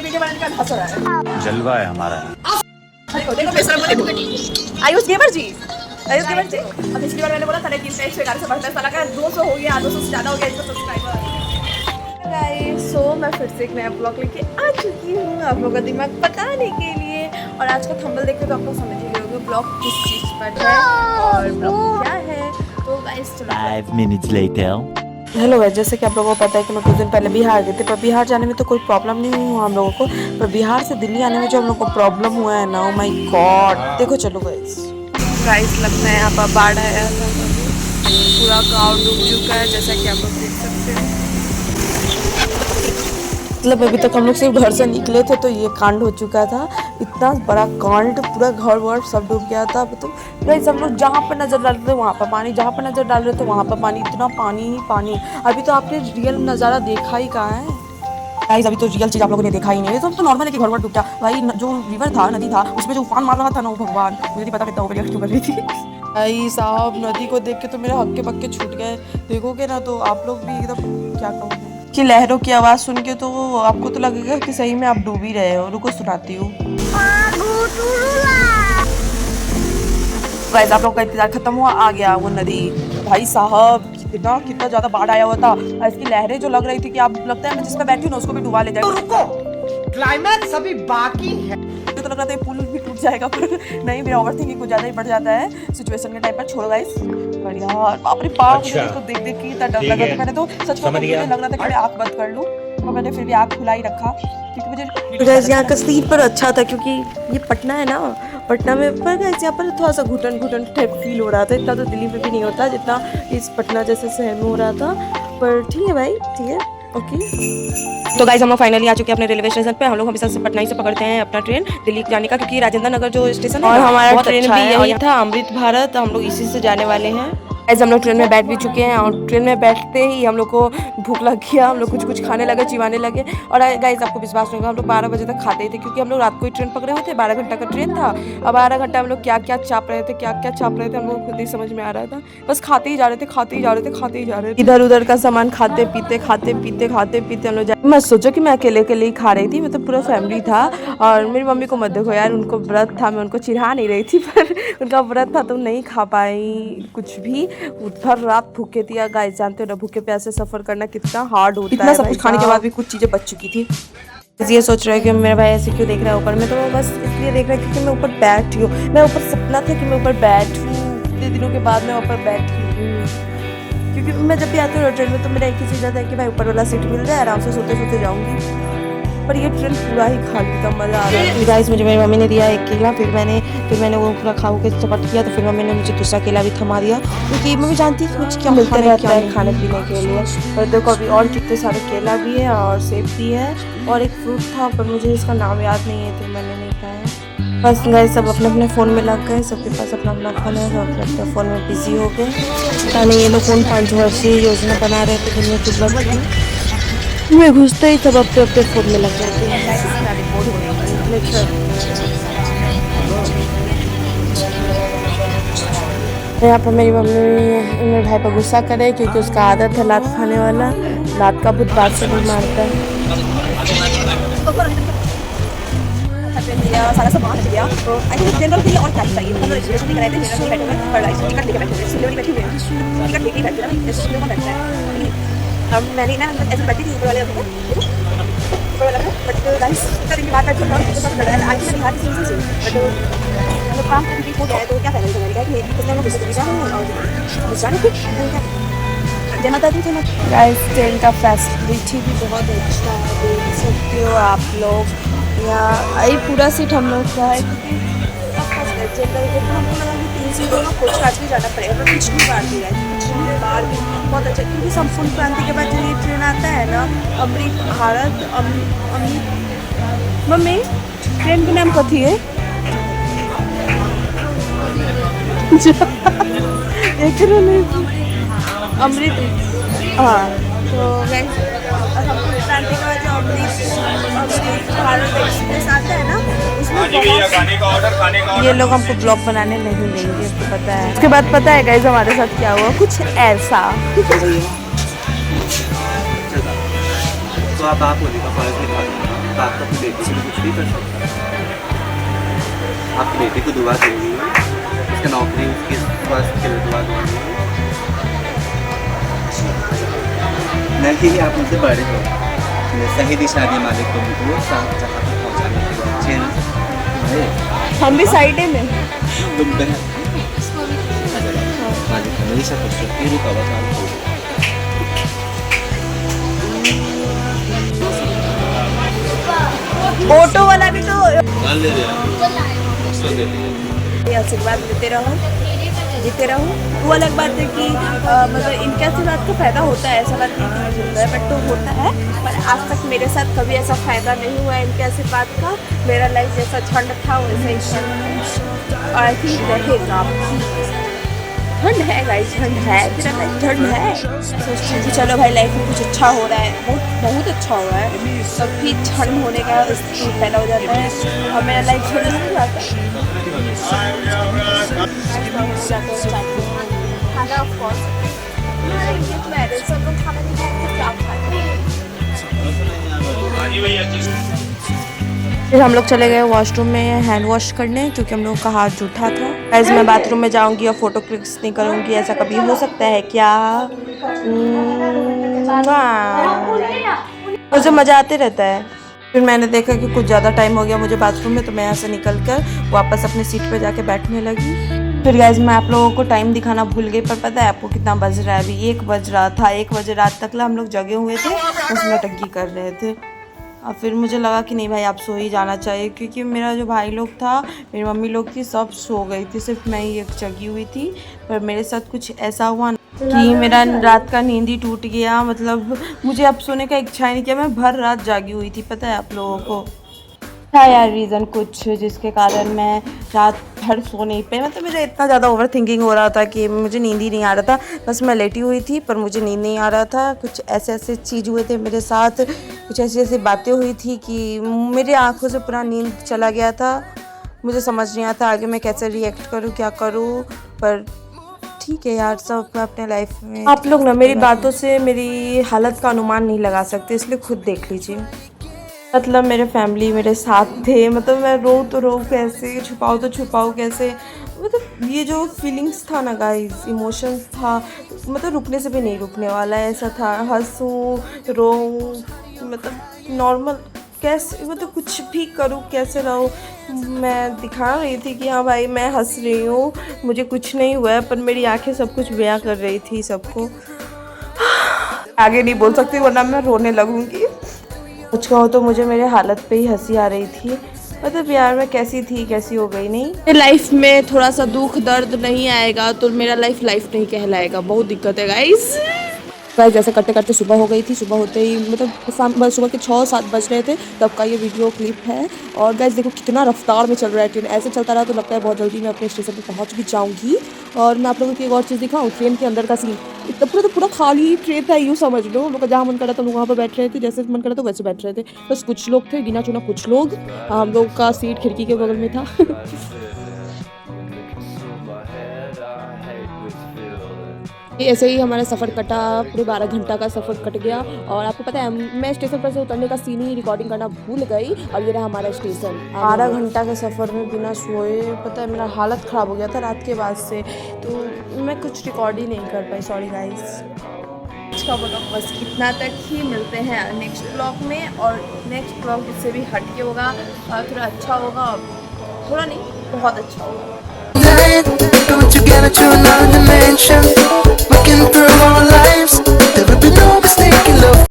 Video बनाने का हंस रहा है। जलवा है हमारा। देखो बेसरम को देखो। आयुष गेमर जी, आयुष गेमर जी, अब पिछली बार मैंने बोला था कि पेज पे गाने से बढ़ता है, साला का 200 हो गया, 200 से ज़्यादा हो गया इसका सब्सक्राइबर। गाइस सो मैं फिर से एक नया ब्लॉग लेके आ चुकी हूँ आप लोगों का दिमाग पकाने के लिए। और आज का थंबनेल देख के तो आप लोग समझ ही गए होंगे ब्लॉग किस चीज़ पर है और ब्लॉग क्या है। तो गाइस चलो 5 minutes later. हेलो गाइस, जैसे कि आप लोगों को पता है कि मैं कुछ दिन पहले बिहार गई थी, पर बिहार जाने में तो कोई प्रॉब्लम नहीं हुआ हम लोगों को, पर बिहार से दिल्ली आने में जो हम लोग को प्रॉब्लम हुआ है ना, ओ माय गॉड। देखो चलो गाइस लगता है यहाँ पर बाढ़ आया था, पूरा गाँव डूब चुका है जैसा कि आप लोग देख सकते हैं। मतलब अभी तक हम लोग सिर्फ घर से निकले थे तो ये कांड हो चुका था, इतना बड़ा कांड, पूरा घर वर सब डूब गया था। तो गाइस हम लोग जहाँ पर नज़र डाल रहे थे वहाँ पर पानी, जहाँ पर नज़र डाल रहे थे वहाँ पर पानी, इतना पानी ही पानी। अभी तो आपने रियल नज़ारा देखा ही कहाँ है गाइस, अभी तो रियल चीज़ आप लोगों ने देखा ही नहीं है। तो नॉर्मल है कि घर वर डूब गया भाई, जो रिवर था, नदी था, उसमें जो उफान मार रहा था ना, वो भगवान, मुझे नहीं पता कितना ऊपर क्यों कर रही थी भाई साहब। नदी को देख के तो मेरे हक्के पक्के छूट गए, देखोगे ना तो आप लोग भी एकदम क्या कहूँ कि लहरों की आवाज़ सुन के तो आपको तो लगेगा कि सही में आप डूब ही रहे हो। रुको सुनाती हूँ गाइस, आप लोग का इंतजार खत्म हुआ, आ गया वो नदी। भाई साहब कितना ज्यादा बाढ़ आया हुआ था, इसकी लहरें जो लग रही थी कि आप लगता है मैं जिस पे बैठी हूँ ना उसको भी डुबा ले जाएगा। रुको क्लाइमैक्स अभी बाकी है। तो लग रहा था पुल भी टूट जाएगा, पर नहीं, मेरा ओवरथिंकिंग कुछ ज्यादा ही बढ़ जाता है सिचुएशन के टाइम पर। छोड़ो गाइस, बढ़िया बाप रे बाप, मुझे तो देख के इतना डर लगा था। मैंने तो सच में मुझे लग रहा था कि मैं आंख बंद कर लूं, तो मैंने फिर भी आंख खुला ही रखा क्योंकि मुझे गाइस यहाँ का सीन पर अच्छा था, क्योंकि ये पटना है ना, पटना में पर गाइस यहाँ पर थोड़ा सा घुटन टाइप फील हो रहा था। इतना तो दिल्ली में भी नहीं होता जितना इस पटना जैसे शहर में हो रहा था, पर ठीक है भाई, ठीक है, ओके। तो गाइस हम लोग फाइनली आ चुके हैं अपने रेलवे स्टेशन पे। हम लोग हमेशा से पटना ही से पकड़ते हैं अपना ट्रेन दिल्ली जाने का, क्योंकि राजेंद्र नगर जो स्टेशन है और हमारा ट्रेन भी यही था, अमृत भारत। हम लोग इसी से जाने वाले हैं। गाइस हम लोग ट्रेन में बैठ भी चुके हैं और ट्रेन में बैठते ही हम लोग को भूख लग गया, हम लोग कुछ खाने लगे, चिबाने लगे। और गाइस आपको विश्वास नहीं होगा, हम लोग 12 बजे तक खाते ही थे, क्योंकि हम लोग रात को ही ट्रेन पकड़े हुए थे, 12 घंटा का ट्रेन था। अब 12 घंटा हम लोग क्या क्या चाप रहे थे, हम लोग खुद ही समझ में आ रहा था। बस खाते ही जा रहे थे, इधर उधर का सामान खाते पीते हम लोग। मैं सोचो कि मैं अकेले ही खा रही थी, मतलब पूरा फैमिली था। और मेरी मम्मी को मत देखो यार, उनको व्रत था, मैं उनको चिढ़ा नहीं रही थी, पर उनका व्रत था तो नहीं खा पाई कुछ भी, भर रात भूखे थी। गाइस जानते हो ना, भूखे प्यासे सफर करना कितना हार्ड होता है। इतना सब कुछ खाने के बाद भी कुछ चीजें बच चुकी थी। ये सोच रहे हैं कि मेरा भाई ऐसे क्यों देख रहा है ऊपर में, तो बस इसलिए देख रहा है क्योंकि मैं ऊपर बैठी हूँ। मैं ऊपर सपना था कि मैं ऊपर बैठूँ, इतने दिनों के बाद मैं ऊपर बैठी हूँ, क्योंकि मैं जब भी आती हूँ ट्रेन में तो मेरा एक ही चीज़ आता है कि भाई ऊपर वाला सीट मिल जाए, आराम से सोते जाऊँगी। पर ये ट्रेन पूरा ही खाली था, मज़ा आ रहा है। गाइस मुझे मेरी मम्मी ने दिया एक केला, फिर मैंने वो पूरा खाओ के चपट किया, तो फिर मम्मी ने मुझे दूसरा केला भी थमा दिया, क्योंकि मम्मी जानती है कि मुझे क्या मिलते रहता है खाने पीने के लिए। और देखो अभी और कितने सारे केला भी है और सेब भी है और एक फ्रूट था, पर मुझे इसका नाम याद नहीं है तो मैंने नहीं खाया। बस गाइस सब अपने अपने फ़ोन में लग गए, सबके पास अपना अपना फ़ोन है, सब अपने अपने फ़ोन में बिजी हो गए। पता नहीं ये लोग कौन पंचवर्षीय योजना बना रहे थे दुनिया की ब्लॉग में, घुसते ही सब अपने अपने फ़ोन में लग जाते हैं। यहाँ पर मेरी मम्मी मेरे भाई पर गुस्सा करे, क्योंकि उसका आदत है लात खाने वाला, लात का भूत बात से नहीं मारता है। सारा सामान दिया तो आई थिंक जनरल के लिए और क्या चाहिए, हम लोग रिजर्वेशन नहीं कराए थे, जनरल में बैठे हुए पर टिकट लेके बैठे हुए, सिलेवरी बैठी हुई है, टिकट लेके बैठे हुए ना, सिलेवरी में बैठता है। हम मैंने ना ऐसे बैठी थी ऊपर वाले ऊपर वाला, बट गाइस इतना दिन के बाद बैठे और मुझे सब लग रहा है आज मेरी हाथ से बट हम लोग काम करके हो गया है, तो क्या फायदा है क्या कि इसने हम लोग किसी जाना है और बस जाने की जय माता दी। गाइस ट्रेन का फैसिलिटी भी बहुत अच्छा है, देख सकते हो आप लोग। यहाँ आई पूरा सीट हम लोग का है, क्योंकि हमको लगा कि 3 सीटों में कोच काट भी जाना पड़ेगा, पर पिछली बार भी है, पिछली बार भी बहुत अच्छा, क्योंकि संपूर्ण क्रांति के बाद जो ये ट्रेन आता है ना, अमृत भारत अमृत मम्मी ट्रेन का नाम कथी है अमृत, हाँ। तो संपूर्ण क्रांति के बाद जो अमृत भारत एक्सप्रेस आता है ना, उसमें ये लोग हमको ब्लॉग बनाने नहीं देंगे, आपको पता है। उसके बाद पता है गाइस हमारे साथ क्या हुआ, कुछ ऐसा। तो आप बाप तो अपनी बेटी से भी कुछ भी कर सकता है। आपकी बेटी को दुआ देंगी, उसका नौकरी, उसके स्वास्थ्य के लिए दुआ देंगी। नहीं, आप मुझसे बड़े हो, सही दिशा दी मालिक तुमको साथ जहाँ तक पहुँचाने के लिए। अच्छे ना हम भी साइड में तुम बहन मालिक हमेशा खुश रखी, रुका हुआ काम हो। ऑटो वाला भी तो ले रहे आशीर्वाद देते रहो, जीते रहो। वो अलग बात है कि मतलब इनके आशीर्वाद का फ़ायदा होता है, ऐसा बात नहीं होता है, बट तो होता है। पर आज तक मेरे साथ कभी ऐसा फ़ायदा नहीं हुआ इनके आशीर्वाद का। मेरा लाइफ जैसा ठंड था वैसा ही और आई थिंक रहेगा। ठंड है गाइस, ठंड है, मेरा लाइफ ठंड है। सोचती हूँ कि चलो भाई लाइफ में कुछ अच्छा हो रहा है, बहुत अच्छा हो रहा है। तब भी ठंड होने का स्थिति पैदा हो जाता है और मेरा लाइफ ठंड नहीं जाता। खाना ऑफ कोर्स मैरिज सब लोग खाना नहीं खाते तो क्या खाते। फिर हम लोग चले गए वॉशरूम में हैंड वॉश करने, क्योंकि हम लोग का हाथ जूठा था। गाइस मैं बाथरूम में जाऊंगी और फोटो क्लिक्स नहीं करूंगी, ऐसा कभी हो सकता है क्या? मुझे मज़ा आते रहता है। फिर मैंने देखा कि कुछ ज़्यादा टाइम हो गया मुझे बाथरूम में, तो मैं यहाँ से निकल कर वापस अपनी सीट पे जाके बैठने लगी। फिर गाइस मैं आप लोगों को टाइम दिखाना भूल गई, पर पता है आपको कितना बज रहा है? अभी 1 बज रहा था। 1 बजे रात तक हम लोग जगे हुए थे, बस नौटंकी कर रहे थे। और फिर मुझे लगा कि नहीं भाई आप सो ही जाना चाहिए, क्योंकि मेरा जो भाई लोग था, मेरी मम्मी लोग थी, सब सो गई थी, सिर्फ मैं ही एक जगी हुई थी। पर मेरे साथ कुछ ऐसा हुआ कि मेरा रात का नींद ही टूट गया। मतलब मुझे अब सोने का इच्छा ही नहीं किया, मैं भर रात जागी हुई थी। पता है आप लोगों को था यार रीज़न कुछ, जिसके कारण मैं रात भर सो नहीं पाई। मतलब मुझे इतना ज़्यादा ओवर थिंकिंग हो रहा था कि मुझे नींद ही नहीं आ रहा था। बस मैं लेटी हुई थी पर मुझे नींद नहीं आ रहा था। कुछ ऐसे चीज़ हुए थे मेरे साथ, कुछ ऐसी बातें हुई थी कि मेरी आंखों से पूरा नींद चला गया था। मुझे समझ नहीं आता आगे मैं कैसे रिएक्ट करूँ, क्या करूँ। पर ठीक है यार, सब अपने लाइफ में। आप लोग ना मेरी बातों से मेरी हालत का अनुमान नहीं लगा सकते, इसलिए खुद देख लीजिए। मतलब मेरे फैमिली मेरे साथ थे, मतलब मैं रो तो रो कैसे, छुपाऊँ तो छुपाऊँ कैसे। मतलब ये जो फीलिंग्स था ना गाइस, इमोशंस था, मतलब रुकने से भी नहीं रुकने वाला ऐसा था। हंसूँ, रोऊँ, मतलब नॉर्मल कैसे, मतलब कुछ भी करूँ, कैसे रहूँ। मैं दिखा रही थी कि हाँ भाई मैं हंस रही हूँ, मुझे कुछ नहीं हुआ है, पर मेरी आंखें सब कुछ बयां कर रही थी सबको। आगे नहीं बोल सकती वरना मैं रोने लगूँगी। कुछ कहो तो मुझे मेरे हालत पे ही हंसी आ रही थी। मतलब यार मैं कैसी थी, कैसी हो गई। नहीं लाइफ में थोड़ा सा दुख दर्द नहीं आएगा तो मेरा लाइफ नहीं कहलाएगा। बहुत दिक्कत है गाइस। जैसे करते करते सुबह हो गई थी। सुबह होते ही मतलब सुबह के 6-7 बज रहे थे तब का ये वीडियो क्लिप है। और गाइस देखो कितना रफ्तार में चल रहा है ट्रेन। ऐसे चलता रहा तो लगता है बहुत जल्दी मैं अपने स्टेशन पे पहुंच भी जाऊंगी। और मैं आप लोगों की एक और चीज़ दिखाऊँ, ट्रेन के अंदर का सीन। इतना पूरा खाली ट्रेन था, यूँ समझ लो। हम लोग का जहाँ मन करा था हम लोग वहाँ पर बैठ रहे थे, जैसे मन करा था वैसे बैठ रहे थे। बस कुछ लोग थे, गिना चुना कुछ लोग। हम लोग का सीट खिड़की के बगल में था। ऐसे ही हमारा सफ़र कटा, पूरे 12 घंटा का सफ़र कट गया। और आपको पता है मैं स्टेशन पर से उतरने का सीन ही रिकॉर्डिंग करना भूल गई। और ये रहा हमारा स्टेशन। 12 घंटा के सफ़र में बिना सोए, पता है मेरा हालत ख़राब हो गया था रात के बाद से, तो मैं कुछ रिकॉर्ड ही नहीं कर पाई। Sorry guys. आज का ब्लॉग बस इतना तक ही। मिलते हैं नेक्स्ट ब्लॉग में, और नेक्स्ट ब्लॉग इससे भी हटके होगा, थोड़ा अच्छा होगा। थोड़ा नहीं, बहुत अच्छा होगा। Going together to another dimension, looking through our life.